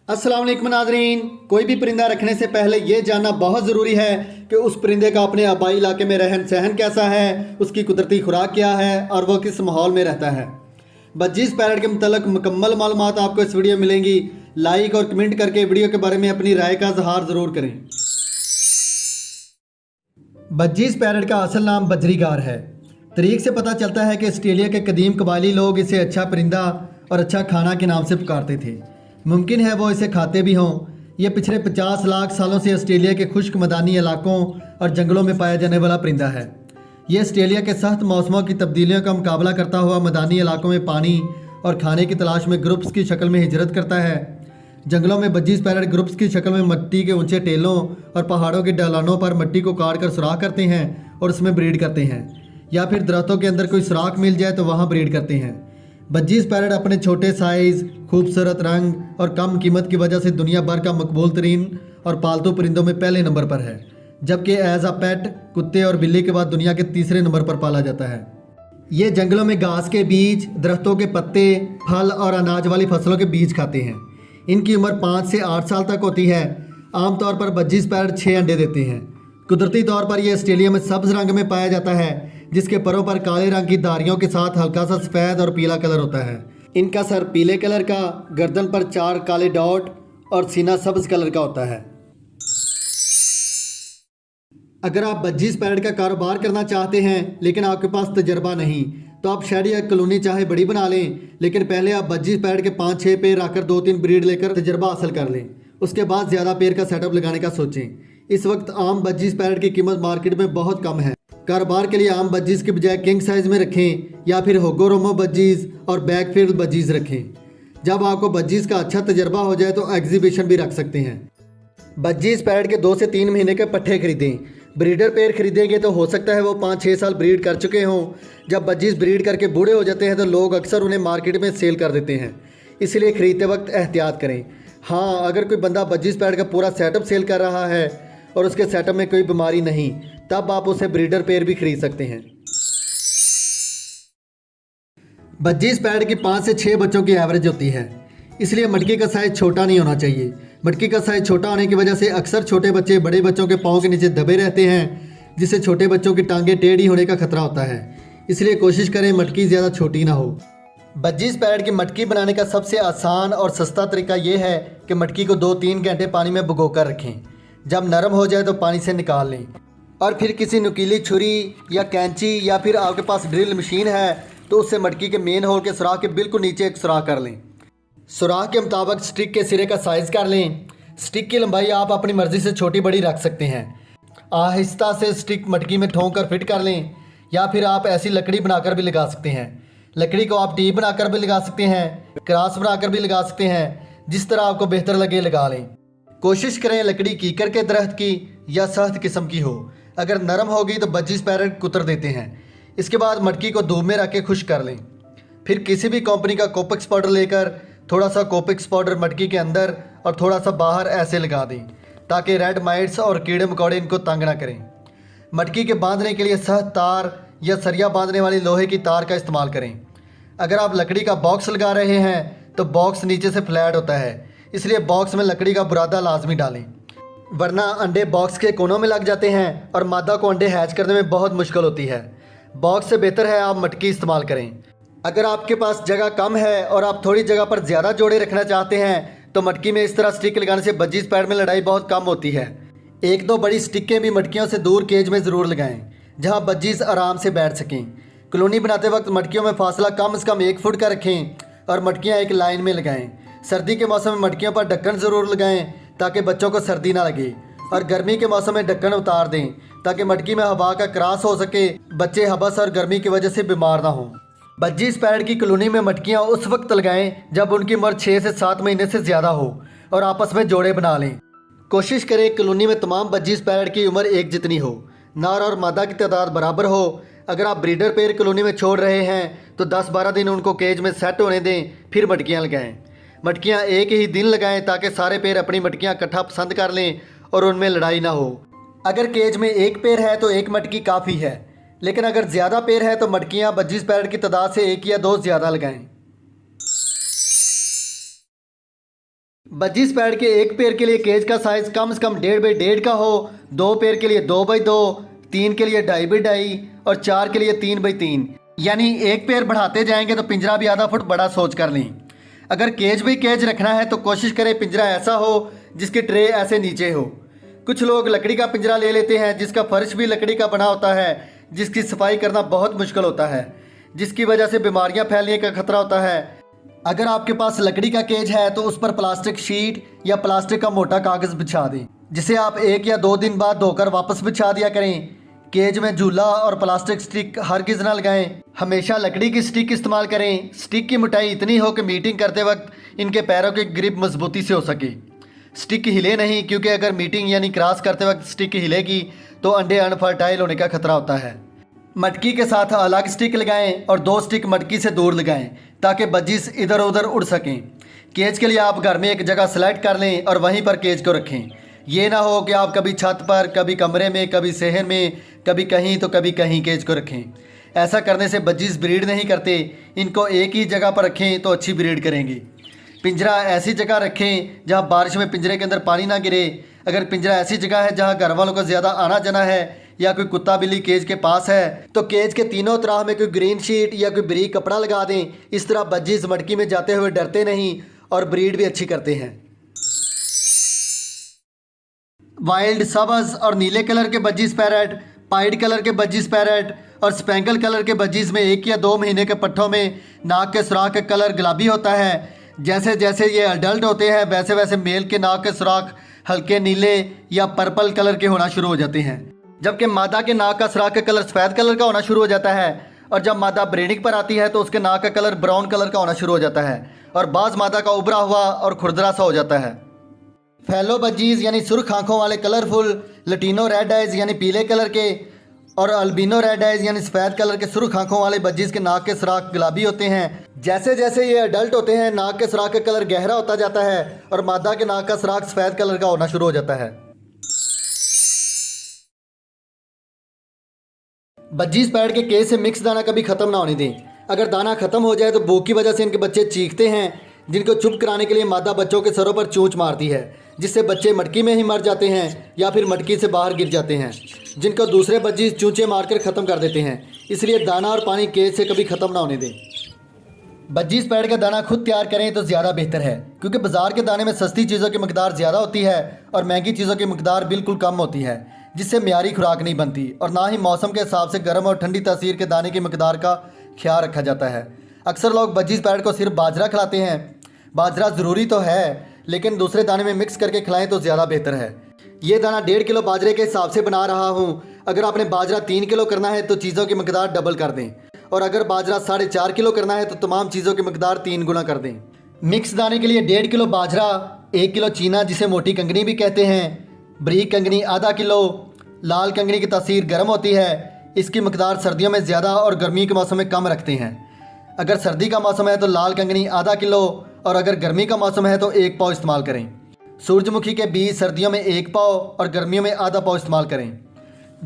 अस्सलाम वालेकुम नाज़रीन। कोई भी परिंदा रखने से पहले ये जानना बहुत ज़रूरी है कि उस परिंदे का अपने आबाई इलाके में रहन सहन कैसा है, उसकी कुदरती खुराक क्या है और वह किस माहौल में रहता है। बज्जीज़ पैरट के मतलब मुकम्मल मालूमात आपको इस वीडियो में मिलेंगी। लाइक और कमेंट करके वीडियो के बारे में अपनी राय का इजहार ज़रूर करें। बज्जीज़ पैरट का असल नाम बजरीगार है। तरीक से पता चलता है कि ऑस्ट्रेलिया के कदीम कबायली लोग इसे अच्छा परिंदा और अच्छा खाना के नाम से पुकारते थे। मुमकिन है वो इसे खाते भी हों। ये पिछले 50 लाख सालों से ऑस्ट्रेलिया के खुश्क मैदानी इलाकों और जंगलों में पाया जाने वाला परिंदा है। ये ऑस्ट्रेलिया के सख्त मौसमों की तब्दीलियों का मुकाबला करता हुआ मैदानी इलाकों में पानी और खाने की तलाश में ग्रुप्स की शक्ल में हिजरत करता है। जंगलों में बज्जीज़ पैरट ग्रुप्स की शक्ल में मिट्टी के ऊंचे टेलों और पहाड़ों की ढलानों पर मिट्टी को काट कर सुराख करते हैं और उसमें ब्रीड करते हैं, या फिर दरख्तों के अंदर कोई सुराख मिल जाए तो वहाँ ब्रीड करते हैं। बज्जीज़ पैरट अपने छोटे साइज़, खूबसूरत रंग और कम कीमत की वजह से दुनिया भर का मकबूल तरीन और पालतू परिंदों में पहले नंबर पर है, जबकि एज अ पेट कुत्ते और बिल्ली के बाद दुनिया के तीसरे नंबर पर पाला जाता है। ये जंगलों में घास के बीज, दरख्तों के पत्ते, फल और अनाज वाली फसलों के बीज खाते हैं। इनकी उम्र 5 से 8 साल तक होती है। आमतौर पर बज्जीज़ पैरट 6 अंडे देते हैं। कुदरती तौर पर यह ऑस्ट्रेलिया में सब्ज़ रंग में पाया जाता है, जिसके परों पर काले रंग की धारियों के साथ हल्का सा सफ़ेद और पीला कलर होता है। इनका सर पीले कलर का, गर्दन पर 4 काले डॉट और सीना सब्ज़ कलर का होता है। अगर आप बज्जीज़ पैरट का कारोबार करना चाहते हैं लेकिन आपके पास तजर्बा नहीं, तो आप शेड या कॉलोनी चाहे बड़ी बना लें, लेकिन पहले आप बज्जीज़ पैरट के 5-6 पेड़ आकर 2-3 ब्रीड लेकर तजर्बा हासिल कर लें। उसके बाद ज़्यादा पेड़ का सेटअप लगाने का सोचें। इस वक्त आम बज्जीज़ पैरट की कीमत मार्केट में बहुत कम है। कारोबार के लिए आम बज्जीज़ के बजाय किंग साइज़ में रखें या फिर होगोरोमो बज्जीज़ और बैकफील्ड बज्जीज़ रखें। जब आपको बज्जीज़ का अच्छा तजर्बा हो जाए तो एग्जीबिशन भी रख सकते हैं। बज्जीज़ पैरट के 2 से 3 महीने के पट्ठे खरीदें। ब्रीडर पेड़ खरीदेंगे तो हो सकता है वो 5-6 साल ब्रीड कर चुके हों। जब बज्जीज़ ब्रीड करके बूढ़े हो जाते हैं तो लोग अक्सर उन्हें मार्केट में सेल कर देते हैं, इसलिए ख़रीदते वक्त एहतियात करें। हाँ, अगर कोई बंदा बज्जीज़ पैरट का पूरा सेटअप सेल कर रहा है और उसके सेटअप में कोई बीमारी नहीं, तब आप उसे ब्रीडर पेड़ भी खरीद सकते हैं। बज्जीज़ पैरट की 5 से 6 बच्चों की एवरेज होती है, इसलिए मटकी का साइज़ छोटा नहीं होना चाहिए। मटकी का साइज़ छोटा होने की वजह से अक्सर छोटे बच्चे बड़े बच्चों के पाँव के नीचे दबे रहते हैं, जिससे छोटे बच्चों की टांगें टेढ़ी होने का खतरा होता है। इसलिए कोशिश करें मटकी ज़्यादा छोटी ना हो। बज्जीज़ पैरट की मटकी बनाने का सबसे आसान और सस्ता तरीका यह है कि मटकी को 2-3 घंटे पानी में भिगो कर रखें। जब नरम हो जाए तो पानी से निकाल लें और फिर किसी नुकीली छुरी या कैंची या फिर आपके पास ड्रिल मशीन है तो उससे मटकी के मेन होल के सुराख के बिल्कुल नीचे एक सुराख कर लें। सुराख के मुताबिक स्टिक के सिरे का साइज़ कर लें। स्टिक की लंबाई आप अपनी मर्ज़ी से छोटी बड़ी रख सकते हैं। आहिस्ता से स्टिक मटकी में ठोंक कर फिट कर लें, या फिर आप ऐसी लकड़ी बनाकर भी लगा सकते हैं। लकड़ी को आप टी बनाकर भी लगा सकते हैं, क्रॉस बनाकर भी लगा सकते हैं। जिस तरह आपको बेहतर लगे लगा लें। कोशिश करें लकड़ी कीकर के दरख्त की या सख्त किस्म की हो। अगर नरम होगी तो बज्जीज़ पैरट कुतर देते हैं। इसके बाद मटकी को धूप में रख के खुश्क कर लें। फिर किसी भी कंपनी का कोपेक्स पाउडर लेकर थोड़ा सा कोपेक्स पाउडर मटकी के अंदर और थोड़ा सा बाहर ऐसे लगा दें, ताकि रेड माइट्स और कीड़े मकोड़े इनको तंग ना करें। मटकी के बांधने के लिए सख्त तार या सरिया बांधने वाली लोहे की तार का इस्तेमाल करें। अगर आप लकड़ी का बॉक्स लगा रहे हैं तो बॉक्स नीचे से फ्लैट होता है, इसलिए बॉक्स में लकड़ी का बुरादा लाजमी डालें, वरना अंडे बॉक्स के कोनों में लग जाते हैं और मादा को अंडे हैच करने में बहुत मुश्किल होती है। बॉक्स से बेहतर है आप मटकी इस्तेमाल करें। अगर आपके पास जगह कम है और आप थोड़ी जगह पर ज़्यादा जोड़े रखना चाहते हैं तो मटकी में इस तरह स्टिक लगाने से बज्जीज़ पैरट में लड़ाई बहुत कम होती है। 1-2 बड़ी स्टिकें भी मटकियों से दूर केज में ज़रूर लगाएं, जहां बज्जीज़ आराम से बैठ सकें। कॉलोनी बनाते वक्त मटकियों में फासला कम से कम 1 फुट का रखें और मटकियाँ एक लाइन में लगाएं। सर्दी के मौसम में मटकियों पर ढक्कन ज़रूर लगाएं ताकि बच्चों को सर्दी ना लगे, और गर्मी के मौसम में ढक्कन उतार दें ताकि मटकी में हवा का क्रॉस हो सके, बच्चे हबस और गर्मी की वजह से बीमार ना हों। बज्जीज़ पैरट की कॉलोनी में मटकियाँ उस वक्त लगाएं जब उनकी उम्र 6 से 7 महीने से ज़्यादा हो और आपस में जोड़े बना लें। कोशिश करें कॉलोनी में तमाम बज्जीज़ पैरट की उम्र एक जितनी हो, नर और मादा की तादाद बराबर हो। अगर आप ब्रीडर पेड़ कॉलोनी में छोड़ रहे हैं तो 10-12 दिन उनको केज में सेट होने दें, फिर मटकियाँ लगाएं। मटकियाँ एक ही दिन लगाएं ताकि सारे पेड़ अपनी मटकियाँ इकट्ठा पसंद कर लें और उनमें लड़ाई ना हो। अगर केज में एक पेड़ है तो एक मटकी काफ़ी है, लेकिन अगर ज़्यादा पेड़ है तो मटकियाँ बज्जीज़ पैरट की तादाद से 1 या 2 ज़्यादा लगाएं। बजीज पैड के एक पेयर के लिए केज का साइज़ कम से कम 1.5 बाई 1.5 का हो, 2 पेयर के लिए 2 बाई 2, 3 के लिए 2.5 बाई 2 और 4 के लिए 3 बाई 3। यानी एक पेयर बढ़ाते जाएंगे तो पिंजरा भी आधा फुट बड़ा सोच कर लें। अगर केज भी केज रखना है तो कोशिश करें पिंजरा ऐसा हो जिसकी ट्रे ऐसे नीचे हो। कुछ लोग लकड़ी का पिंजरा ले लेते हैं जिसका फर्श भी लकड़ी का बना होता है, जिसकी सफाई करना बहुत मुश्किल होता है, जिसकी वजह से बीमारियां फैलने का खतरा होता है। अगर आपके पास लकड़ी का केज है तो उस पर प्लास्टिक शीट या प्लास्टिक का मोटा कागज़ बिछा दें, जिसे आप 1 या 2 दिन बाद धोकर वापस बिछा दिया करें। केज में झूला और प्लास्टिक स्टिक हरगिज़ ना लगाएं। हमेशा लकड़ी की स्टिक इस्तेमाल करें। स्टिक की मोटाई इतनी हो कि मीटिंग करते वक्त इनके पैरों की ग्रिप मजबूती से हो सके। स्टिक हिले नहीं, क्योंकि अगर मीटिंग यानी क्रॉस करते वक्त स्टिक हिलेगी तो अंडे अनफर्टाइल होने का खतरा होता है। मटकी के साथ अलग स्टिक लगाएं और 2 स्टिक मटकी से दूर लगाएं ताकि बजीज इधर उधर उड़ सकें। केज के लिए आप घर में एक जगह सेलेक्ट कर लें और वहीं पर केज को रखें। ये ना हो कि आप कभी छत पर, कभी कमरे में, कभी सहन में, कभी कहीं तो कभी कहीं केज को रखें। ऐसा करने से बजीज ब्रीड नहीं करते। इनको एक ही जगह पर रखें तो अच्छी ब्रीड करेंगे। पिंजरा ऐसी जगह रखें जहां बारिश में पिंजरे के अंदर पानी ना गिरे। अगर पिंजरा ऐसी जगह है जहां घर वालों को ज़्यादा आना जाना है या कोई कुत्ता बिल्ली केज के पास है तो केज के तीनों तरह में कोई ग्रीन शीट या कोई ब्रीक कपड़ा लगा दें। इस तरह बजीज मटकी में जाते हुए डरते नहीं और ब्रीड भी अच्छी करते हैं। वाइल्ड, सब्ज और नीले कलर के बजीज पैरट, पाइड कलर के बजीज पैरट और स्पेंकल कलर के बजीज में 1 या 2 महीने के पट्ठों में नाक के सुराख का कलर गुलाबी होता है। जैसे जैसे ये अडल्ट होते हैं वैसे वैसे मेल के नाक के सुराख हल्के नीले या पर्पल कलर के होना शुरू हो जाते हैं, जबकि मादा के नाक का सुराख का कलर सफ़ेद कलर का होना शुरू हो जाता है। और जब मादा ब्रीडिंग पर आती है तो उसके नाक का कलर ब्राउन कलर का होना शुरू हो जाता है और बाज़ मादा का उभरा हुआ और खुरदरा सा हो जाता है। फैलो बजीज यानी सुर्ख आंखों वाले कलरफुल, लटीनो रेड आइज यानी पीले कलर के और अल्बिनो रेड आइज यानी सफ़ेद कलर के सुर्ख आंखों वाले बजीज के नाक के सुराख गुलाबी होते हैं। जैसे जैसे ये अडल्ट होते हैं नाक के सुराख का कलर गहरा होता जाता है और मादा के नाक का सुराख सफ़ेद कलर का होना शुरू हो जाता है। बजीज पैड के केज से मिक्स दाना कभी ख़त्म ना होने दें। अगर दाना ख़त्म हो जाए तो भूख की वजह से इनके बच्चे चीखते हैं, जिनको चुप कराने के लिए मादा बच्चों के सरों पर चोंच मारती है, जिससे बच्चे मटकी में ही मर जाते हैं या फिर मटकी से बाहर गिर जाते हैं, जिनको दूसरे बजीज चूंचे मारकर ख़त्म कर देते हैं। इसलिए दाना और पानी केज से कभी ख़त्म ना होने दें। बजीज पैड का दाना खुद तैयार करें तो ज़्यादा बेहतर है, क्योंकि बाज़ार के दाने में सस्ती चीज़ों की मकदार ज़्यादा होती है और महंगी चीज़ों की मकदार बिल्कुल कम होती है, जिससे म्यारी खुराक नहीं बनती और ना ही मौसम के हिसाब से गर्म और ठंडी तासीर के दाने की मकदार का ख्याल रखा जाता है। अक्सर लोग बजीज पैड को सिर्फ बाजरा खिलाते हैं। बाजरा ज़रूरी तो है, लेकिन दूसरे दाने में मिक्स करके खिलाएं तो ज़्यादा बेहतर है। ये दाना 1.5 किलो बाजरे के हिसाब से बना रहा हूँ। अगर आपने बाजरा 3 किलो करना है तो चीज़ों की मकदार डबल कर दें, और अगर बाजरा 4.5 किलो करना है तो तमाम चीज़ों की मकदार 3 गुना कर दें। मिक्स दाने के लिए 1.5 किलो बाजरा, 1 किलो चीना जिसे मोटी कंगनी भी कहते हैं, बरीक कंगनी आधा किलो। लाल कंगनी की तासीर गर्म होती है, इसकी मकदार सर्दियों में ज़्यादा और गर्मी के मौसम में कम रखते हैं। अगर सर्दी का मौसम है तो लाल कंगनी आधा किलो और अगर गर्मी का मौसम है तो 1 पाव इस्तेमाल करें। सूरजमुखी के बीज सर्दियों में 1 पाव और गर्मियों में आधा पाव इस्तेमाल करें।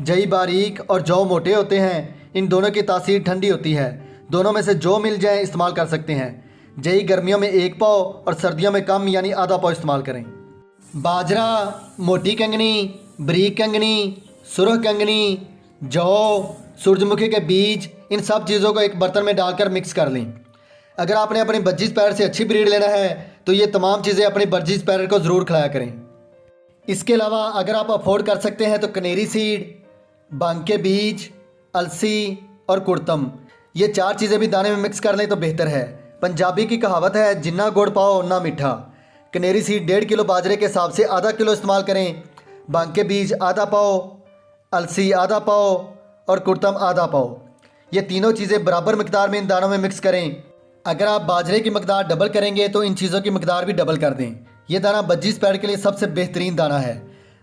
जई बारीक और जौ मोटे होते हैं, इन दोनों की तासीर ठंडी होती है। दोनों में से जो मिल जाए इस्तेमाल कर सकते हैं। जई गर्मियों में 1 पाव और सर्दियों में कम यानी आधा पाव इस्तेमाल करें। बाजरा, मोटी कंगनी, बरीक कंगनी, सुरख कंगनी, जौ, सूरजमुखी के बीज, इन सब चीज़ों को एक बर्तन में डालकर मिक्स कर लें। अगर आपने अपनी बजीज पैड से अच्छी ब्रीड लेना है तो ये तमाम चीज़ें अपनी बजीज पैड को ज़रूर खिलाया करें। इसके अलावा अगर आप अफोर्ड कर सकते हैं तो कनेरी सीड, भांग के बीज, अलसी और कुड़तम, ये 4 चीज़ें भी दाने में मिक्स कर लें तो बेहतर है। पंजाबी की कहावत है, जिन्ना गुड़ पाओ उन्ना मीठा। कनेरी सीड 1.5 किलो बाजरे के हिसाब से आधा किलो इस्तेमाल करें। भांग के बीज आधा पाव, अलसी आधा पाव और कुड़तम आधा पाव। ये तीनों चीज़ें बराबर मिकदार में इन दानों में मिक्स करें। अगर आप बाजरे की मकदार डबल करेंगे तो इन चीज़ों की मकदार भी डबल कर दें। यह दाना बजीज पैड के लिए सबसे बेहतरीन दाना है।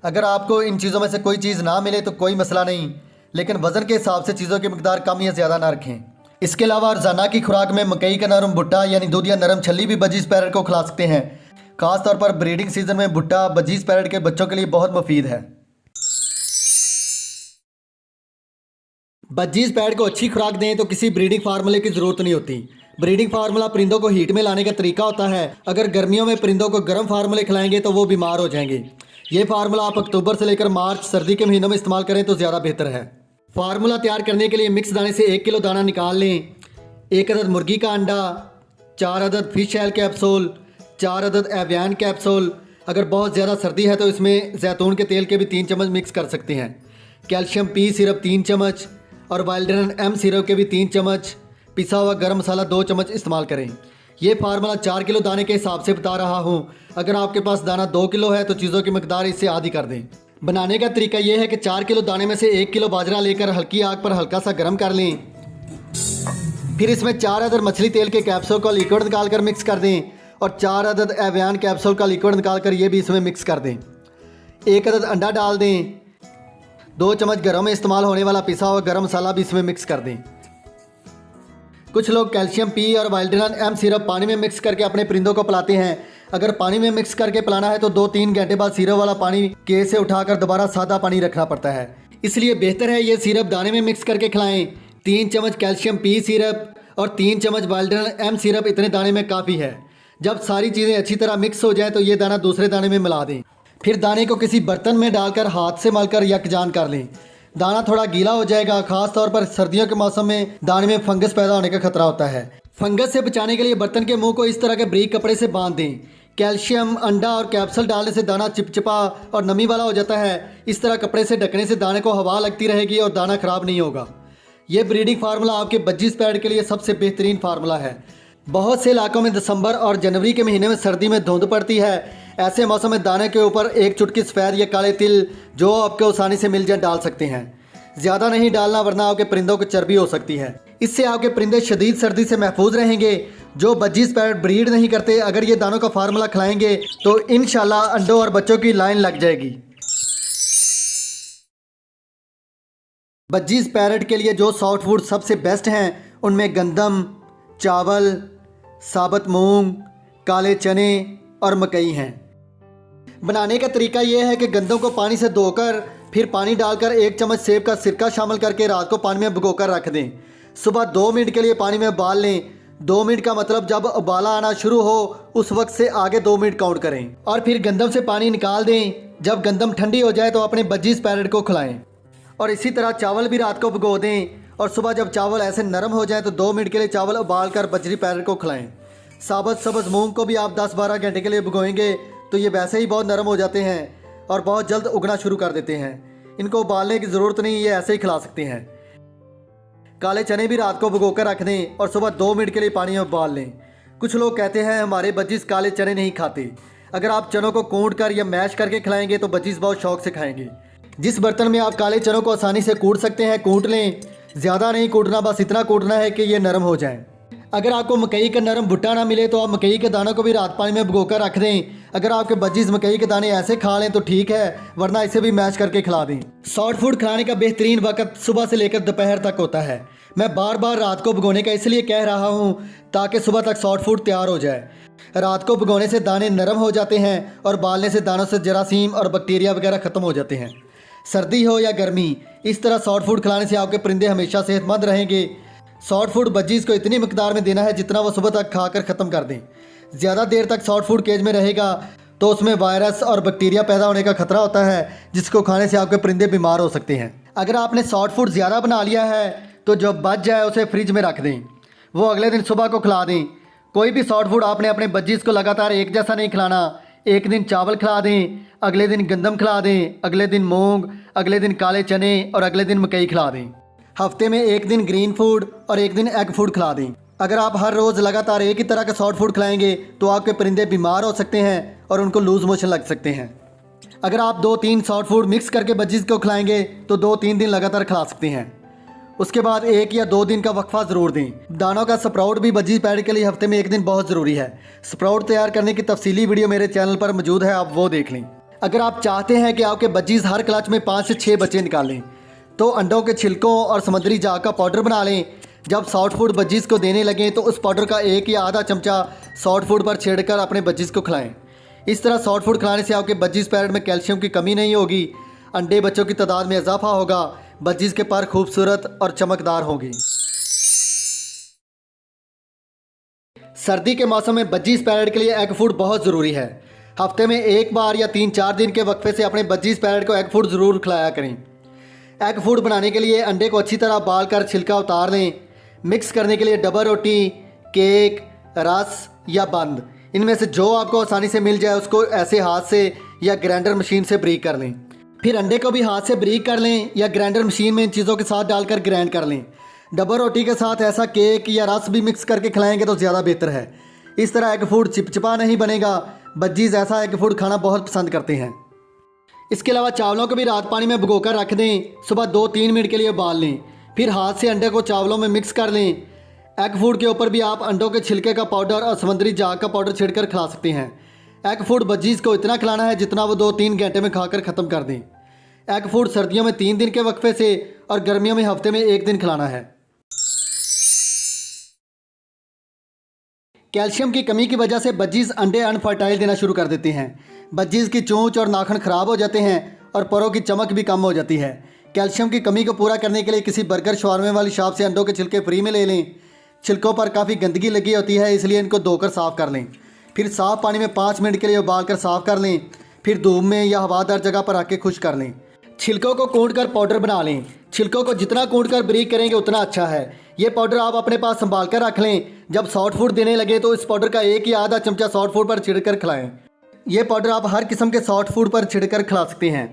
अगर आपको इन चीज़ों में से कोई चीज़ ना मिले तो कोई मसला नहीं, लेकिन वज़न के हिसाब से चीज़ों की मकदार कम या ज़्यादा ना रखें। इसके अलावा रोज़ाना की खुराक में मकई का नरम भुट्टा यानी दूध या नरम छल्ली भी बजीज पैरट को खिला सकते हैं। ख़ासतौर पर ब्रीडिंग सीजन में भुट्टा बजीज पैरट के बच्चों के लिए बहुत मुफीद है। बजीज पैड को अच्छी खुराक दें तो किसी ब्रीडिंग फार्मूले की ज़रूरत नहीं होती। ब्रीडिंग फार्मूला परिंदों को हीट में लाने का तरीका होता है। अगर गर्मियों में परिंदों को गर्म फार्मूले खिलाएंगे तो वो बीमार हो जाएंगे। ये फार्मूला आप अक्टूबर से लेकर मार्च सर्दी के महीनों में इस्तेमाल करें तो ज़्यादा बेहतर है। फार्मूला तैयार करने के लिए मिक्स दाने से 1 किलो दाना निकाल लें, 1 अदद मुर्गी का अंडा, 4 अदद फिश ऑयल कैप्सूल, 4 अदद एवियन कैप्सूल। अगर बहुत ज़्यादा सर्दी है तो इसमें जैतून के तेल के भी 3 चम्मच मिक्स कर सकते हैं। कैल्शियम पी सिरप 3 चम्मच और वाइल्डरन एम सिरप के भी 3 चम्मच, पिसा हुआ गरम मसाला 2 चम्मच इस्तेमाल करें। ये फार्मूला 4 किलो दाने के हिसाब से बता रहा हूँ। अगर आपके पास दाना 2 किलो है तो चीज़ों की मकदार इससे आधी कर दें। बनाने का तरीका यह है कि 4 किलो दाने में से 1 किलो बाजरा लेकर हल्की आग पर हल्का सा गर्म कर लें। फिर इसमें 4 अदद मछली तेल के कैप्सूल का लिक्विड निकाल कर मिक्स कर दें और 4 अदद एवियन कैप्सूल का लिक्विड निकाल कर ये भी इसमें मिक्स कर दें। 1 अदद अंडा डाल दें। 2 चम्मच घरों में इस्तेमाल होने वाला पिसा हुआ गरम मसाला भी इसमें मिक्स कर दें। कुछ लोग कैल्शियम पी और वाइल्डरन एम सिरप पानी में मिक्स करके अपने परिंदों को पिलाते हैं। अगर पानी में मिक्स करके पिलाना है तो 2-3 घंटे बाद सिरप वाला पानी केस से उठाकर दोबारा सादा पानी रखना पड़ता है। इसलिए बेहतर है ये सिरप दाने में मिक्स करके खिलाएं। 3 चम्मच कैल्शियम पी सिरप और 3 चम्मच वाइल्डरन एम सिरप इतने दाने में काफ़ी है। जब सारी चीज़ें अच्छी तरह मिक्स हो जाए तो ये दाना दूसरे दाने में मिला दें। फिर दाने को किसी बर्तन में डालकर हाथ से मलकर यकजान कर लें। दाना थोड़ा गीला हो जाएगा। खास तौर पर सर्दियों के मौसम में दाने में फंगस पैदा होने का खतरा होता है। फंगस से बचाने के लिए बर्तन के मुंह को इस तरह के बारीक कपड़े से बांध दें। कैल्शियम, अंडा और कैप्सूल डालने से दाना चिपचिपा और नमी वाला हो जाता है। इस तरह कपड़े से ढकने से दाने को हवा लगती रहेगी और दाना खराब नहीं होगा। ये ब्रीडिंग फार्मूला आपके बज्जीज पैड के लिए सबसे बेहतरीन फार्मूला है। बहुत से इलाकों में दिसंबर और जनवरी के महीने में सर्दी में धुंध पड़ती है। ऐसे मौसम में दाने के ऊपर 1 चुटकी सफ़ेद या काले तिल जो आपको आसानी से मिल जाए डाल सकते हैं। ज़्यादा नहीं डालना वरना आपके परिंदों को चर्बी हो सकती है। इससे आपके परिंदे शदीद सर्दी से महफूज रहेंगे। जो बज्जीज पैड ब्रीड नहीं करते अगर ये दानों का फार्मूला खिलाएंगे तो इंशाल्लाह अंडों और बच्चों की लाइन लग जाएगी। बज्जीज पैरट के लिए जो सॉफ्ट फूड सबसे बेस्ट हैं उनमें गंदम, चावल, साबुत मूंग, काले चने और मकई हैं। बनाने का तरीका यह है कि गंदम को पानी से धोकर फिर पानी डालकर 1 चम्मच सेब का सिरका शामिल करके रात को पानी में भिगोकर रख दें। सुबह 2 मिनट के लिए पानी में उबाल लें। 2 मिनट का मतलब जब उबाला आना शुरू हो उस वक्त से आगे 2 मिनट काउंट करें और फिर गंदम से पानी निकाल दें। जब गंदम ठंडी हो जाए तो अपने बज्जीज पैरट को खिलाएं। और इसी तरह चावल भी रात को भिगो दें और सुबह जब चावल ऐसे नरम हो जाए तो 2 मिनट के लिए चावल उबाल कर बजरी पैरट को खिलाएं। साबुत सब्ज़ मूंग को भी आप 10-12 घंटे के लिए भिगोएंगे तो ये वैसे ही बहुत नरम हो जाते हैं और बहुत जल्द उगना शुरू कर देते हैं। इनको उबालने की ज़रूरत नहीं, ये ऐसे ही खिला सकते हैं। काले चने भी रात को भिगोकर रख दें और सुबह 2 मिनट के लिए पानी में उबाल लें। कुछ लोग कहते हैं हमारे बज्जीज काले चने नहीं खाते। अगर आप चनों को कूट कर या मैश करके खिलाएंगे तो बज्जीज बहुत शौक से खाएंगे। जिस बर्तन में आप काले चनों को आसानी से कूट सकते हैं कूट लें। ज़्यादा नहीं कूटना, बस इतना कूटना है कि ये नरम हो जाए। अगर आपको मकई का नरम भुट्टा ना मिले तो आप मकई के दानों को भी रात पानी में भिगोकर रख दें। अगर आपके बज्जीज मकई के दाने ऐसे खा लें तो ठीक है, वरना इसे भी मैश करके खिला दें। सॉफ्ट फूड खाने का बेहतरीन वक्त सुबह से लेकर दोपहर तक होता है। मैं बार बार रात को भिगोने का इसलिए कह रहा हूँ ताकि सुबह तक सॉफ्ट फूड तैयार हो जाए। रात को भिगोने से दाने नरम हो जाते हैं और बालने से दानों से जरासीम और बैक्टीरिया वगैरह ख़त्म हो जाते हैं। सर्दी हो या गर्मी, इस तरह सॉफ्ट फूड खिलाने से आपके परिंदे हमेशा सेहतमंद रहेंगे। सॉफ्ट फूड बज्जीज को इतनी मकदार में देना है जितना वो सुबह तक खाकर ख़त्म कर दें। ज़्यादा देर तक सॉफ्ट फूड केज में रहेगा तो उसमें वायरस और बैक्टीरिया पैदा होने का खतरा होता है जिसको खाने से आपके परिंदे बीमार हो सकते हैं। अगर आपने सॉफ्ट फूड ज़्यादा बना लिया है तो जो बच जाए उसे फ्रिज में रख दें, वो अगले दिन सुबह को खिला दें। कोई भी सॉफ्ट फूड आपने अपने बज्जीज को लगातार एक जैसा नहीं खिलाना। एक दिन चावल खिला दें, अगले दिन गंदम खिला दें, अगले दिन मूंग, अगले दिन काले चने और अगले दिन मकई खिला दें। हफ्ते में एक दिन ग्रीन फूड और एक दिन एग फूड खिला दें। अगर आप हर रोज़ लगातार एक ही तरह का सॉफ्ट फूड खिलाएंगे तो आपके परिंदे बीमार हो सकते हैं और उनको लूज मोशन लग सकते हैं। अगर आप 2-3 सॉफ्ट फूड मिक्स करके बज्जीज को खिलाएंगे तो 2-3 दिन लगातार खिला सकते हैं। उसके बाद 1 या 2 दिन का वक्फा ज़रूर दें। दानों का स्प्राउट भी बज्जीज पैड के लिए हफ्ते में एक दिन बहुत ज़रूरी है। स्प्राउट तैयार करने की तफसीली वीडियो मेरे चैनल पर मौजूद है, आप वो देख लें। अगर आप चाहते हैं कि आपके बज्जीज हर क्लच में 5 से 6 बच्चे निकालें तो अंडों के छिलकों और समुद्री झाग का पाउडर बना लें। जब सॉफ्ट फूड बज्जीज को देने लगें तो उस पाउडर का 1 या आधा चमचा सॉफ्ट फूड पर छेड़कर अपने बज्जीज को खिलाएं। इस तरह सॉफ्ट फूड खिलाने से आपके बज्जीज पैड में कैल्शियम की कमी नहीं होगी, अंडे बच्चों की तादाद में इजाफा होगा, बज्जीज के पर खूबसूरत और चमकदार होंगे। सर्दी के मौसम में बज्जीज पैरेट के लिए एग फूड बहुत ज़रूरी है। हफ्ते में एक बार या 3-4 दिन के वक्फे से अपने बज्जीज पैरेट को एग फूड ज़रूर खिलाया करें। एग फूड बनाने के लिए अंडे को अच्छी तरह बाल कर छिलका उतार लें। मिक्स करने के लिए डबल रोटी, केक, रस या बंद, इनमें से जो आपको आसानी से मिल जाए उसको ऐसे हाथ से या ग्राइंडर मशीन से ब्रीक कर लें। फिर अंडे को भी हाथ से ब्रीक कर लें या ग्राइंडर मशीन में इन चीज़ों के साथ डालकर ग्राइंड कर लें। डबल रोटी के साथ ऐसा केक या रस भी मिक्स करके खिलाएंगे तो ज़्यादा बेहतर है। इस तरह एग फूड चिपचिपा नहीं बनेगा। बज्जीज ऐसा एग फूड खाना बहुत पसंद करते हैं। इसके अलावा चावलों को भी रात पानी में भिगोकर रख दें। सुबह 2-3 मिनट के लिए उबाल लें। फिर हाथ से अंडे को चावलों में मिक्स कर लें। एग फूड के ऊपर भी आप अंडों के छिलके का पाउडर और समुद्री जाग का पाउडर छिड़कर खिला सकते हैं। एग फूड बज्जीज को इतना खिलाना है जितना वो 2-3 घंटे में खाकर ख़त्म कर दें। एग फूड सर्दियों में 3 दिन के वक्फे से और गर्मियों में हफ्ते में 1 दिन खिलाना है। कैल्शियम की कमी की वजह से बज्जीज अंडे अनफर्टाइल देना शुरू कर देते हैं। बज्जीज की चोंच और नाखून ख़राब हो जाते हैं और परों की चमक भी कम हो जाती है। कैल्शियम की कमी को पूरा करने के लिए किसी बर्गर शवारमे वाली शॉप से अंडों के छिलके फ्री में ले लें। छिलकों पर काफ़ी गंदगी लगी होती है, इसलिए इनको धोकर साफ़ कर लें। फिर साफ़ पानी में 5 मिनट के लिए उबाल कर साफ़ कर लें। फिर धूप में या हवादार जगह पर रख के खुश कर लें। छिलकों को कूट कर पाउडर बना लें। छिलकों को जितना कूट कर ब्रीक करेंगे उतना अच्छा है। ये पाउडर आप अपने पास संभाल कर रख लें। जब सॉफ्ट फूड देने लगे तो इस पाउडर का 1 या आधा चमचा सॉफ्ट फूड पर छिड़कर खिलाएं। ये पाउडर आप हर किस्म के सॉफ्ट फूड पर छिड़कर खिला सकते हैं।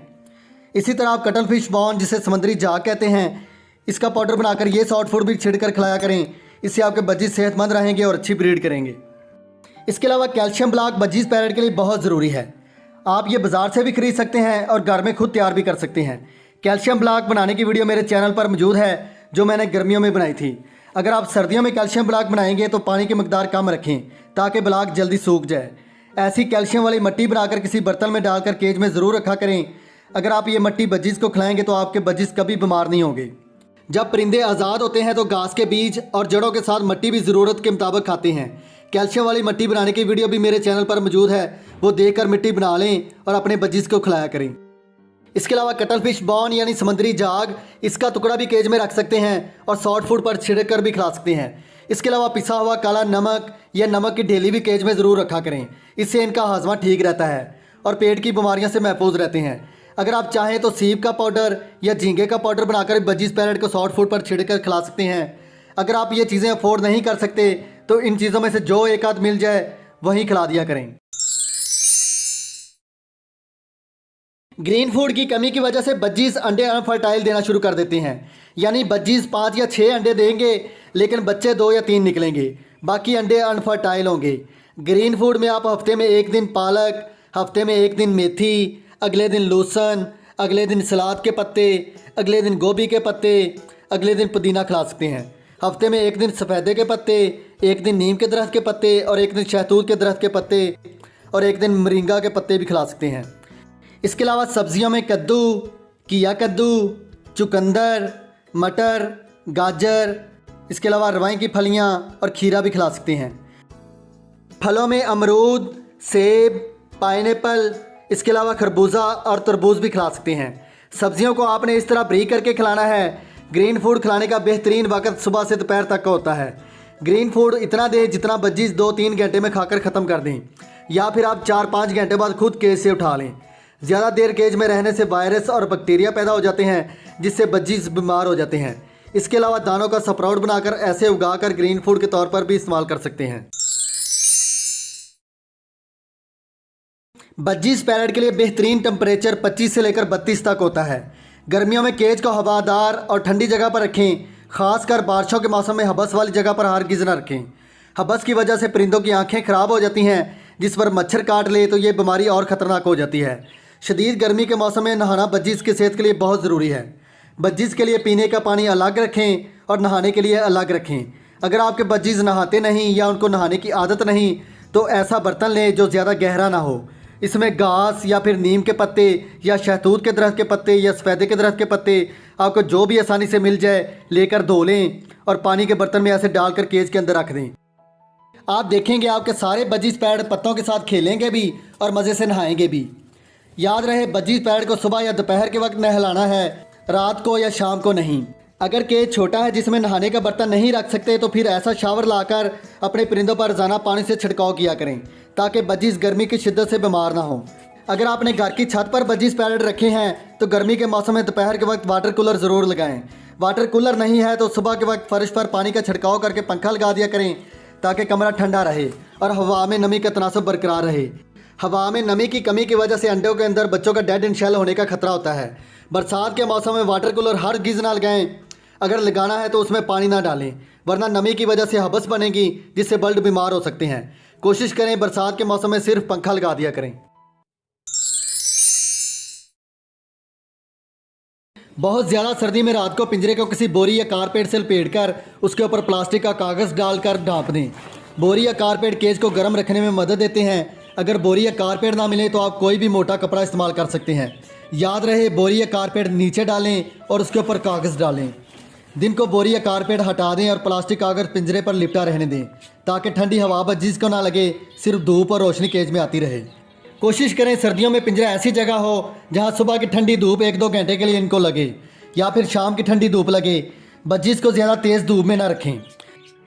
इसी तरह आप कटल फिश बॉन, जिसे समुद्री जाग कहते हैं, इसका पाउडर बनाकर ये सॉफ्ट फूड भी छिड़कर खिलाया करें। इससे आपके बज्जीज सेहतमंद रहेंगे और अच्छी ब्रीड करेंगे। इसके अलावा कैल्शियम ब्लॉक बज्जीज पैरेट के लिए बहुत ज़रूरी है। आप ये बाज़ार से भी खरीद सकते हैं और घर में खुद तैयार भी कर सकते हैं। कैल्शियम ब्लॉक बनाने की वीडियो मेरे चैनल पर मौजूद है, जो मैंने गर्मियों में बनाई थी। अगर आप सर्दियों में कैल्शियम ब्लॉक बनाएंगे तो पानी की मकदार कम रखें ताकि ब्लॉक जल्दी सूख जाए। ऐसी कैल्शियम वाली मिट्टी बनाकर किसी बर्तन में डालकर केज में ज़रूर रखा करें। अगर आप ये मिट्टी बज्जीज को खिलाएंगे तो आपके बज्जीज कभी बीमार नहीं होंगे। जब परिंदे आज़ाद होते हैं तो घास के बीज और जड़ों के साथ मिट्टी भी ज़रूरत के मुताबिक खाते हैं। कैल्शियम वाली मिट्टी बनाने की वीडियो भी मेरे चैनल पर मौजूद है, वो देखकर मिट्टी बना लें और अपने बज्जीज को खिलाया करें। इसके अलावा कटल फिश बॉन यानी समुद्री जाग, इसका टुकड़ा भी केज में रख सकते हैं और सॉफ्ट फूड पर छिड़क कर भी खिला सकते हैं। इसके अलावा पिसा हुआ काला नमक या नमक की ढेली भी केज में ज़रूर रखा करें। इससे इनका हाजमा ठीक रहता है और पेट की बीमारियों से महफूज रहते हैं। अगर आप चाहें तो सीप का पाउडर या झींगे का पाउडर बनाकर बज्जीज पैरेट को सॉफ्ट फूड पर छिड़क कर खिला सकते हैं। अगर आप ये चीज़ें अफोर्ड नहीं कर सकते तो इन चीज़ों में से जो एक आध मिल जाए वही खिला दिया करें। ग्रीन फूड की कमी की वजह से बज्जीज अंडे अनफर्टाइल देना शुरू कर देते हैं। यानी बज्जीज 5 या 6 अंडे देंगे लेकिन बच्चे 2 या 3 निकलेंगे, बाकी अंडे अनफर्टाइल होंगे। ग्रीन फूड में आप हफ्ते में 1 दिन पालक, हफ्ते में 1 दिन मेथी, अगले दिन लहसुन, अगले दिन सलाद के पत्ते, अगले दिन गोभी के पत्ते, अगले दिन पुदीना खिला सकते हैं। हफ्ते में 1 दिन सफ़ेदे के पत्ते, 1 दिन नीम के दरख्त के पत्ते और 1 दिन शहतूत के दरख्त के पत्ते और 1 दिन मोरिंगा के पत्ते भी खिला सकते हैं। इसके अलावा सब्जियों में कद्दू, किया कद्दू, चुकंदर, मटर, गाजर, इसके अलावा रवाई की फलियां और खीरा भी खिला सकते हैं। फलों में अमरूद, सेब, पाइनएप्पल, इसके अलावा खरबूजा और तरबूज भी खिला सकते हैं। सब्जियों को आपने इस तरह ब्रीक करके खिलाना है। ग्रीन फूड खिलाने का बेहतरीन वक्त सुबह से दोपहर तक का होता है। ग्रीन फूड इतना दें जितना बज्जीज 2-3 घंटे में खाकर ख़त्म कर दें, या फिर आप 4-5 घंटे बाद खुद केज से उठा लें। ज़्यादा देर केज में रहने से वायरस और बैक्टीरिया पैदा हो जाते हैं, जिससे बज्जीज बीमार हो जाते हैं। इसके अलावा दानों का स्प्राउट बनाकर ऐसे उगाकर ग्रीन फूड के तौर पर भी इस्तेमाल कर सकते हैं। बज्जीज पैरेट के लिए बेहतरीन टेम्परेचर 25 से लेकर 32 तक होता है। गर्मियों में केज को हवादार और ठंडी जगह पर रखें। खासकर बारिशों के मौसम में हबस वाली जगह पर हरगिज़ न रखें। हबस की वजह से परिंदों की आंखें ख़राब हो जाती हैं, जिस पर मच्छर काट ले तो ये बीमारी और ख़तरनाक हो जाती है। शदीद गर्मी के मौसम में नहाना बज्जीज की सेहत के लिए बहुत ज़रूरी है। बज्जीज के लिए पीने का पानी अलग रखें और नहाने के लिए अलग रखें। अगर आपके बज्जीज नहाते नहीं या उनको नहाने की आदत नहीं तो ऐसा बर्तन लें जो ज़्यादा गहरा ना हो। इसमें घास या फिर नीम के पत्ते या शहतूत के दरख्त के पत्ते या सफ़ेदे के दरख्त के पत्ते आपको जो भी आसानी से मिल जाए लेकर धो लें और पानी के बर्तन में ऐसे डालकर केज के अंदर रख दें। आप देखेंगे आपके सारे बज्जीज पैरेट पत्तों के साथ खेलेंगे भी और मज़े से नहाएंगे भी। याद रहे, बज्जीज पैरेट को सुबह या दोपहर के वक्त नहलाना है, रात को या शाम को नहीं। अगर केज छोटा है जिसमें नहाने का बर्तन नहीं रख सकते तो फिर ऐसा शावर लाकर अपने परिंदों पर रोजाना पानी से छिड़काव किया करें ताकि बजीज गर्मी की शिद्दत से बीमार ना हो। अगर आपने घर की छत पर बजीज पैरेट रखे हैं तो गर्मी के मौसम में दोपहर के वक्त वाटर कूलर ज़रूर लगाएं। वाटर कूलर नहीं है तो सुबह के वक्त फर्श पर पानी का छिड़काव करके पंखा लगा दिया करें ताकि कमरा ठंडा रहे और हवा में नमी का तनासब बरकरार रहे। हवा में नमी की कमी की वजह से अंडों के अंदर बच्चों का डेड एंड शेल होने का खतरा होता है। बरसात के मौसम में वाटर कूलर हर गिज ना लगाएं। अगर लगाना है तो उसमें पानी ना डालें वरना नमी की वजह से हबस बनेगी जिससे बल्ड बीमार हो सकते हैं। कोशिश करें बरसात के मौसम में सिर्फ पंखा लगा दिया करें। बहुत ज़्यादा सर्दी में रात को पिंजरे को किसी बोरी या कारपेट से लपेटकर उसके ऊपर प्लास्टिक का कागज़ डालकर ढाँप दें। बोरी या कारपेट केज को गर्म रखने में मदद देते हैं। अगर बोरी या कारपेट ना मिले तो आप कोई भी मोटा कपड़ा इस्तेमाल कर सकते हैं। याद रहे बोरी या कारपेट नीचे डालें और उसके ऊपर कागज़ डालें। दिन को बोरी या कारपेट हटा दें और प्लास्टिक कागज़ पिंजरे पर लिपटा रहने दें ताकि ठंडी हवा बजीज को ना लगे, सिर्फ धूप और रोशनी केज में आती रहे। कोशिश करें सर्दियों में पिंजरा ऐसी जगह हो जहां सुबह की ठंडी धूप 1-2 घंटे के लिए इनको लगे या फिर शाम की ठंडी धूप लगे। बजीज को ज़्यादा तेज़ धूप में ना रखें।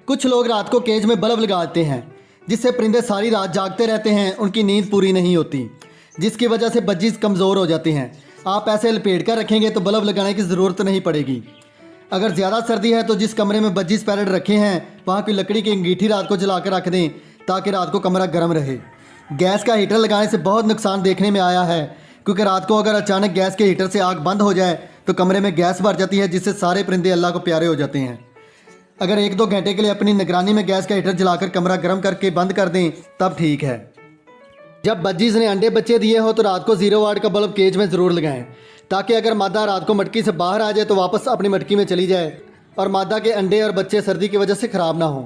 कुछ लोग रात को केज में बल्ब लगाते हैं जिससे परिंदे सारी रात जागते रहते हैं, उनकी नींद पूरी नहीं होती जिसकी वजह से बजीज कमज़ोर हो जाते हैं। आप ऐसे लपेट कर रखेंगे तो बल्ब लगाने की ज़रूरत नहीं पड़ेगी। अगर ज़्यादा सर्दी है तो जिस कमरे में बजीज पैरेट रखे हैं वहाँ की लकड़ी की अंगीठी रात को जला कर रख दें ताकि रात को कमरा गर्म रहे। गैस का हीटर लगाने से बहुत नुकसान देखने में आया है क्योंकि रात को अगर अचानक गैस के हीटर से आग बंद हो जाए तो कमरे में गैस भर जाती है जिससे सारे परिंदे अल्लाह को प्यारे हो जाते हैं। अगर 1-2 घंटे के लिए अपनी निगरानी में गैस का हीटर जलाकर कमरा गर्म करके बंद कर दें तब ठीक है। जब बजीज ने अंडे बच्चे दिए हो तो रात को 0 वाट का बल्ब केज में ज़रूर लगाएं ताकि अगर मादा रात को मटकी से बाहर आ जाए तो वापस अपनी मटकी में चली जाए और मादा के अंडे और बच्चे सर्दी की वजह से ख़राब ना हों।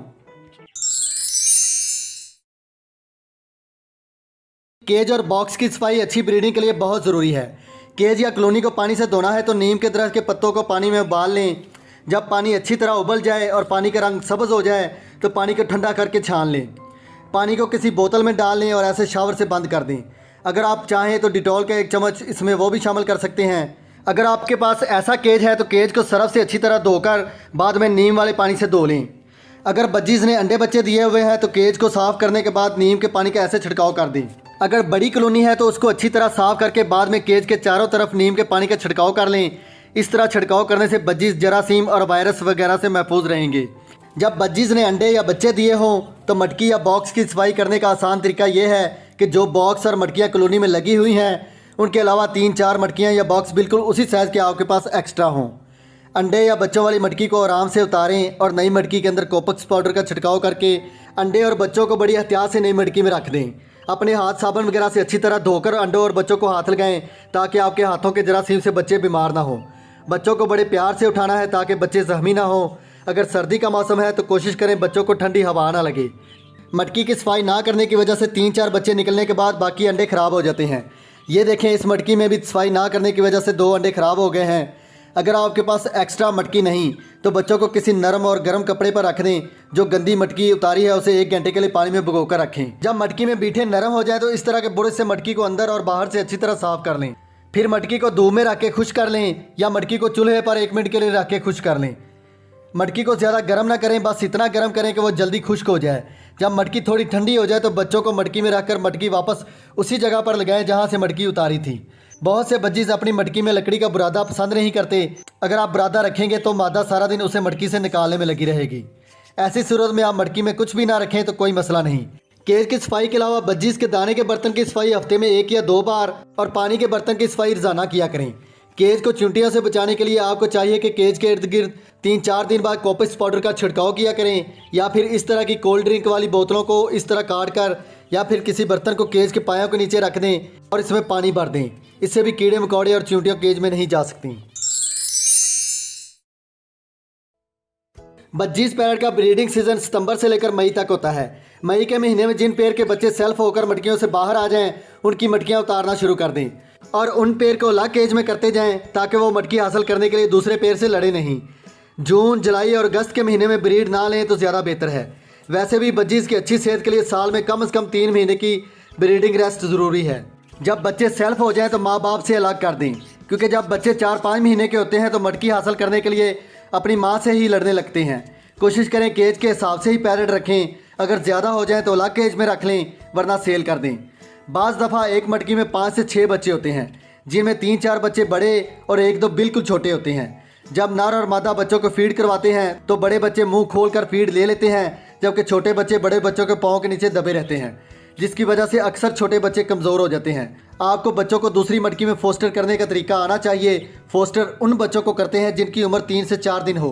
केज और बॉक्स की सफाई अच्छी ब्रीडिंग के लिए बहुत ज़रूरी है। केज या कॉलोनी को पानी से धोना है तो नीम के दरख्त के पत्तों को पानी में उबाल लें। जब पानी अच्छी तरह उबल जाए और पानी का रंग सब्ज़ हो जाए तो पानी को ठंडा करके छान लें। पानी को किसी बोतल में डाल लें और ऐसे शावर से बंद कर दें। अगर आप चाहें तो डिटॉल का 1 चम्मच इसमें वो भी शामिल कर सकते हैं। अगर आपके पास ऐसा केज है तो केज को सरफ से अच्छी तरह धोकर बाद में नीम वाले पानी से धो लें। अगर बजीज ने अंडे बच्चे दिए हुए हैं तो केज को साफ़ करने के बाद नीम के पानी का ऐसे छिड़काव कर दें। अगर बड़ी कॉलोनी है तो उसको अच्छी तरह साफ़ करके बाद में केज के चारों तरफ नीम के पानी का छिड़काव कर लें। इस तरह छिड़काव करने से बजीज जरासीम और वायरस वगैरह से महफूज रहेंगे। जब बजीज ने अंडे या बच्चे दिए हों तो मटकी या बॉक्स की सफाई करने का आसान तरीका यह है कि जो बॉक्स और मटकियाँ कॉलोनी में लगी हुई हैं उनके अलावा 3-4 मटकियाँ या बॉक्स बिल्कुल उसी साइज़ के आपके पास एक्स्ट्रा हों। अंडे या बच्चों वाली मटकी को आराम से उतारें और नई मटकी के अंदर कोपक्स पाउडर का छिड़काव करके अंडे और बच्चों को बड़ी एहतियात से नई मटकी में रख दें। अपने हाथ साबुन वगैरह से अच्छी तरह धोकर अंडों और बच्चों को हाथ लगाएं ताकि आपके हाथों के जरासीम से बच्चे बीमार ना हों। बच्चों को बड़े प्यार से उठाना है ताकि बच्चे जख्मी ना हों। अगर सर्दी का मौसम है तो कोशिश करें बच्चों को ठंडी हवा ना लगे। मटकी की सफाई ना करने की वजह से 3-4 बच्चे निकलने के बाद बाकी अंडे ख़राब हो जाते हैं। ये देखें, इस मटकी में भी सफाई ना करने की वजह से 2 अंडे ख़राब हो गए हैं। अगर आपके पास एक्स्ट्रा मटकी नहीं तो बच्चों को किसी नरम और गर्म कपड़े पर रख दें। जो गंदी मटकी उतारी है उसे 1 घंटे के लिए पानी में भिगो कर रखें। जब मटकी में बीठे नरम हो जाए तो इस तरह के बुरश से मटकी को अंदर और बाहर से अच्छी तरह साफ़ कर लें। फिर मटकी को धूप में रख के खुश कर लें या मटकी को चूल्हे पर 1 मिनट के लिए रख के खुश कर लें। मटकी को ज़्यादा गर्म ना करें, बस इतना गर्म करें कि वो जल्दी खुश्क हो जाए। जब मटकी थोड़ी ठंडी हो जाए तो बच्चों को मटकी में रखकर मटकी वापस उसी जगह पर लगाएं जहां से मटकी उतारी थी। बहुत से बजीज अपनी मटकी में लकड़ी का बुरादा पसंद नहीं करते। अगर आप बुरादा रखेंगे तो मादा सारा दिन उसे मटकी से निकालने में लगी रहेगी। ऐसी सूरत में आप मटकी में कुछ भी ना रखें तो कोई मसला नहीं। केज की सफाई के अलावा बजीज के दाने के बर्तन की सफाई हफ्ते में 1 या 2 बार और पानी के बर्तन की सफाई रोजाना किया करें। केज को चुंटियों से बचाने के लिए आपको चाहिए कि केज के इर्द गिर्द 3-4 दिन बाद कोपक्स पाउडर का छिड़काव किया करें या फिर इस तरह की कोल्ड ड्रिंक वाली बोतलों को इस तरह काट कर या फिर किसी बर्तन को केज के पायों के नीचे रख दें और इसमें पानी भर दें। इससे भी कीड़े मकोड़े और चींटियां केज में नहीं जा सकती। बजीज पैरेट का ब्रीडिंग सीजन सितंबर से लेकर मई तक होता है। मई के महीने में जिन पेड़ के बच्चे सेल्फ होकर मटकियों से बाहर आ जाएं उनकी मटकियां उतारना शुरू कर दें और उन पेड़ को अलग केज में करते जाएं ताकि वो मटकी हासिल करने के लिए दूसरे पेड़ से लड़े नहीं। जून, जुलाई और अगस्त के महीने में ब्रीड ना लें तो ज़्यादा बेहतर है। वैसे भी बजीज की अच्छी सेहत के लिए साल में कम से कम 3 महीने की ब्रीडिंग रेस्ट ज़रूरी है। जब बच्चे सेल्फ हो जाएं तो माँ बाप से अलग कर दें क्योंकि जब बच्चे 4-5 महीने के होते हैं तो मटकी हासिल करने के लिए अपनी माँ से ही लड़ने लगते हैं। कोशिश करें केज के हिसाब से ही पैरेट रखें, अगर ज़्यादा हो जाए तो अलग केज में रख लें वरना सेल कर दें। बाज़ दफ़ा एक मटकी में 5 से 6 बच्चे होते हैं, जिनमें 3-4 बच्चे बड़े और 1-2 बिल्कुल छोटे होते हैं। जब नर और मादा बच्चों को फीड करवाते हैं तो बड़े बच्चे मुंह खोलकर फीड ले लेते हैं, जबकि छोटे बच्चे बड़े बच्चों के पाँव के नीचे दबे रहते हैं, जिसकी वजह से अक्सर छोटे बच्चे कमज़ोर हो जाते हैं। आपको बच्चों को दूसरी मटकी में फोस्टर करने का तरीका आना चाहिए। फोस्टर उन बच्चों को करते हैं जिनकी उम्र 3 से 4 दिन हो।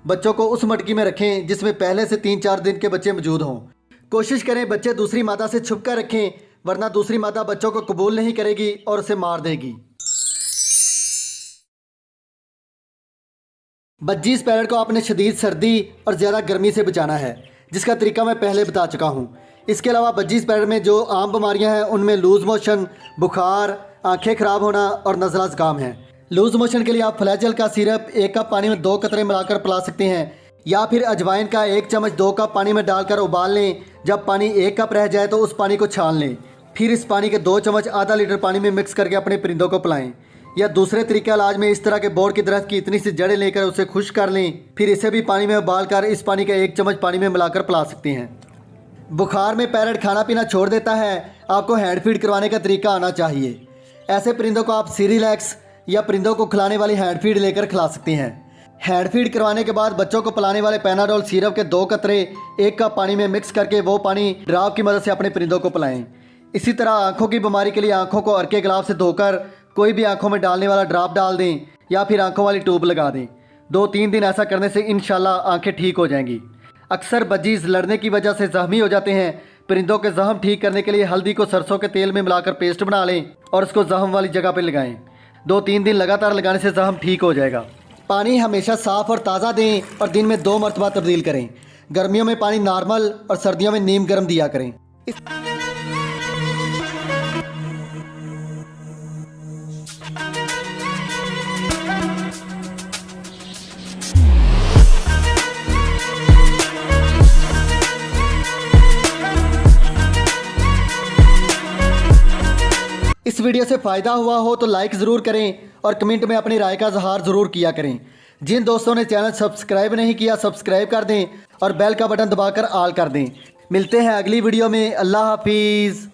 बच्चों को उस मटकी में रखें जिसमें पहले से 3-4 दिन के बच्चे मौजूद हों। कोशिश करें बच्चे दूसरी मादा से छुप कर रखें, वरना दूसरी मादा बच्चों को कबूल नहीं करेगी और उसे मार देगी। बज्जीज पैरेट को आपने शदीद सर्दी और ज़्यादा गर्मी से बचाना है, जिसका तरीका मैं पहले बता चुका हूँ। इसके अलावा बज्जीज पैरेट में जो आम बीमारियाँ हैं उनमें लूज़ मोशन, बुखार, आंखें ख़राब होना और नज़ला ज़ुकाम है। लूज़ मोशन के लिए आप फ्लैजल का सिरप 1 कप पानी में 2 कतरे मिलाकर पिला सकते हैं, या फिर अजवाइन का 1 चम्मच 2 कप पानी में डालकर उबाल लें। जब पानी 1 कप रह जाए तो उस पानी को छान लें, फिर इस पानी के 2 चम्मच आधा लीटर पानी में मिक्स करके अपने परिंदों को पिलाएं। या दूसरे तरीके इलाज में इस तरह के बोर्ड की दरख्त की इतनी सी जड़ें लेकर उसे खुश्क कर लें, फिर इसे भी पानी में उबाल कर इस पानी का 1 चम्मच पानी में मिलाकर पिला सकते हैं। बुखार में पैरेट खाना पीना छोड़ देता है, आपको हैंड फीड करवाने का तरीका आना चाहिए। ऐसे परिंदों को आप सीरिलैक्स या परिंदों को खिलाने वाली हैंड फीड लेकर खिला सकते हैं। हैंड फीड करवाने के बाद बच्चों को पिलाने वाले पैनाडोल सिरप के 2 कतरे 1 कप पानी में मिक्स करके वो पानी ड्राप की मदद से अपने परिंदों को पिलाएं। इसी तरह आंखों की बीमारी के लिए आंखों को अर्के गुलाब से धोकर कोई भी आंखों में डालने वाला ड्राप डाल दें या फिर आंखों वाली ट्यूब लगा दें। 2-3 दिन ऐसा करने से इंशाल्लाह आंखें ठीक हो जाएंगी। अक्सर बज्जीज लड़ने की वजह से ज़ख्मी हो जाते हैं। परिंदों के जख्म ठीक करने के लिए हल्दी को सरसों के तेल में मिलाकर पेस्ट बना लें और उसको जख्म वाली जगह पर लगाएं। 2-3 दिन लगातार लगाने से जख्म ठीक हो जाएगा। पानी हमेशा साफ़ और ताज़ा दें और दिन में 2 मरतबा तब्दील करें। गर्मियों में पानी नॉर्मल और सर्दियों में नीम गर्म दिया करें। इस वीडियो से फ़ायदा हुआ हो तो लाइक ज़रूर करें और कमेंट में अपनी राय का इज़हार ज़रूर किया करें। जिन दोस्तों ने चैनल सब्सक्राइब नहीं किया सब्सक्राइब कर दें और बेल का बटन दबाकर ऑल कर दें। मिलते हैं अगली वीडियो में। अल्लाह हाफिज़।